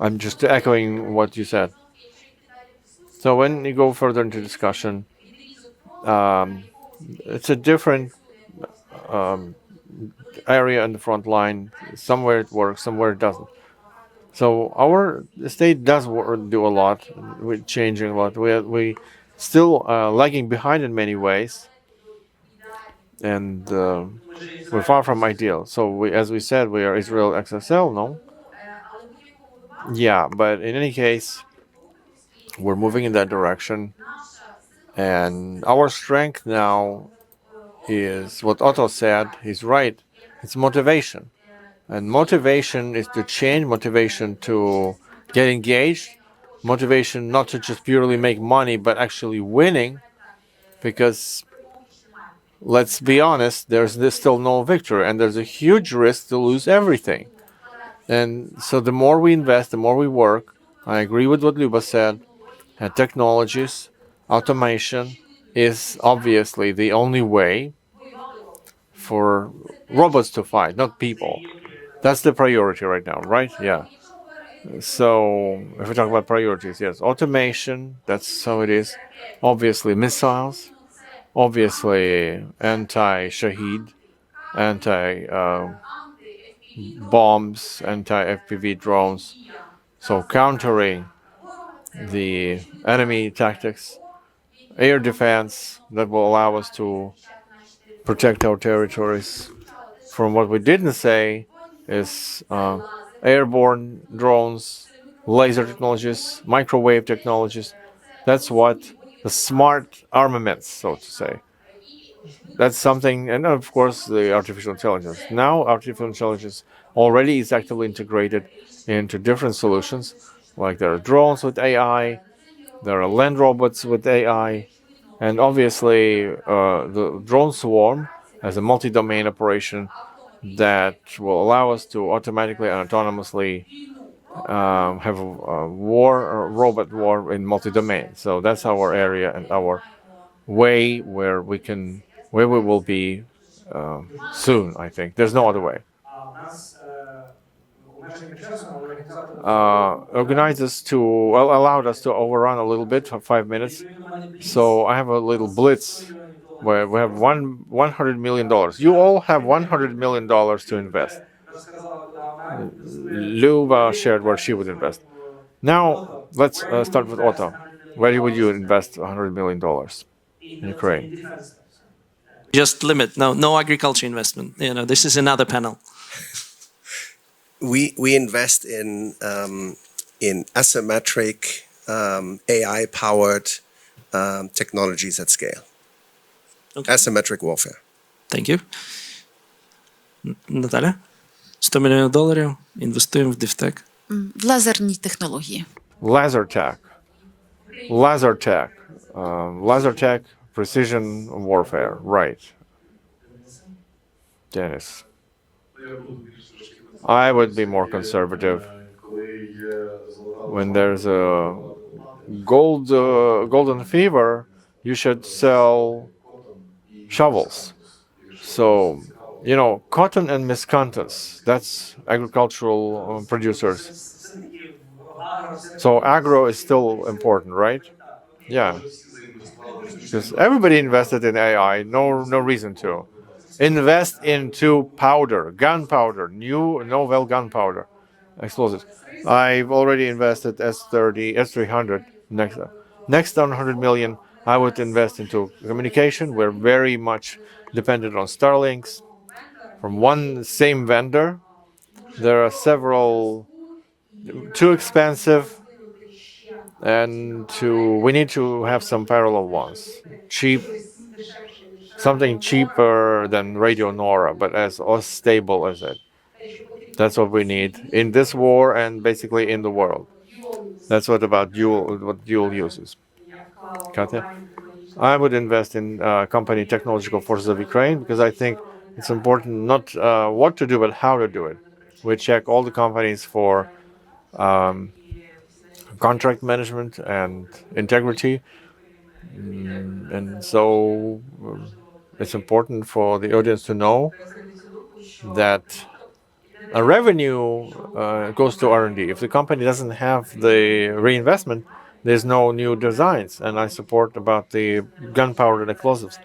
I'm just echoing what you said. So when you go further into discussion, it's a different area in the front line. Somewhere it works, somewhere it doesn't. So our state does do a lot. We're changing a lot. We still lagging behind in many ways, and we're far from ideal. So as we said, we are Israel XSL, no? Yeah, but in any case, we're moving in that direction, and our strength now is what Otto said. He's right. It's motivation. And motivation is to change, motivation to get engaged, motivation not to just purely make money, but actually winning. Because let's be honest, there's still no victory, and there's a huge risk to lose everything. And so the more we invest, the more we work. I agree with what Luba said. And technologies, automation is obviously the only way for robots to fight, not people. That's the priority right now, right? Yeah. So if we talk about priorities, yes, automation, that's how it is. Obviously missiles, obviously anti-Shahed, anti-bombs, anti-FPV drones. So countering the enemy tactics, air defense that will allow us to protect our territories. From what we didn't say is airborne drones, laser technologies, microwave technologies. That's what the smart armaments, so to say. That's something, and of course the artificial intelligence. Now artificial intelligence already is actively integrated into different solutions, like there are drones with AI, there are land robots with AI, and obviously the drone swarm as a multi-domain operation that will allow us to automatically and autonomously have a robot war in multi-domain. So that's our area and our way where we will be soon. I think there's no other way. Organizers allowed us to overrun a little bit for 5 minutes. So I have a little blitz where we have $100 million. You all have $100 million to invest. Luba shared where she would invest. Now let's start with Otto. Where would you invest $100 million in Ukraine? Just limit. No agriculture investment. This is another panel. We invest in asymmetric AI-powered technologies at scale. Okay. Asymmetric warfare. Thank you. Наталя? $100 мільйонів інвестуємо в дефтек. В лазерні технології. Laser tech. Laser tech, precision warfare. Right. Dennis. I would be more conservative. When there's a golden fever, you should sell shovels. So, cotton and miscanthus, that's agricultural producers. So agro is still important, right? Yeah. Because everybody invested in AI, no reason to. Invest into powder, gunpowder, new novel gunpowder, explosives. I've already invested S30, S300. Next 100 million, I would invest into communication. We're very much dependent on Starlinks from one same vendor. There are several too expensive, and we need to have some parallel ones. Something cheaper than Radio Nora, but as stable as it. That's what we need in this war and basically in the world. That's what dual uses. Katya? I would invest in company Technological Forces of Ukraine because I think it's important not what to do, but how to do it. We check all the companies for contract management and integrity. And so it's important for the audience to know that a revenue goes to R&D. If the company doesn't have the reinvestment, there's no new designs. And I support about the gunpowder and explosives.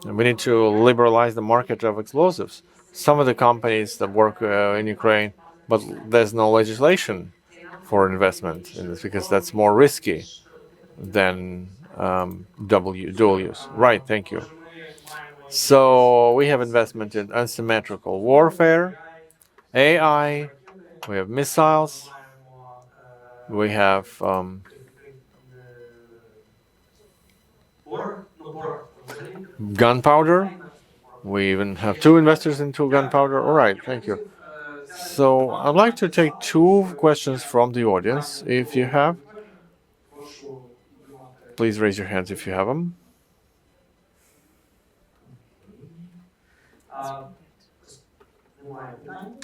And we need to liberalize the market of explosives. Some of the companies that work in Ukraine, but there's no legislation for investment in this because that's more risky than dual use. Right, thank you. So we have investment in asymmetrical warfare, AI, we have missiles, we have gunpowder. We even have 2 investors into gunpowder. All right, thank you. So I'd like to take 2 questions from the audience. If you have, please raise your hands if you have them.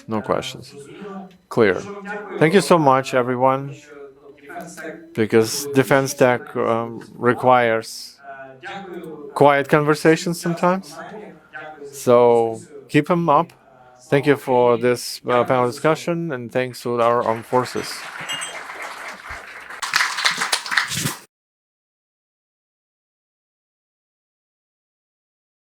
No questions. Clear. Thank you so much, everyone, because defense tech requires quiet conversations sometimes. So keep them up. Thank you for this panel discussion, and thanks to our armed forces.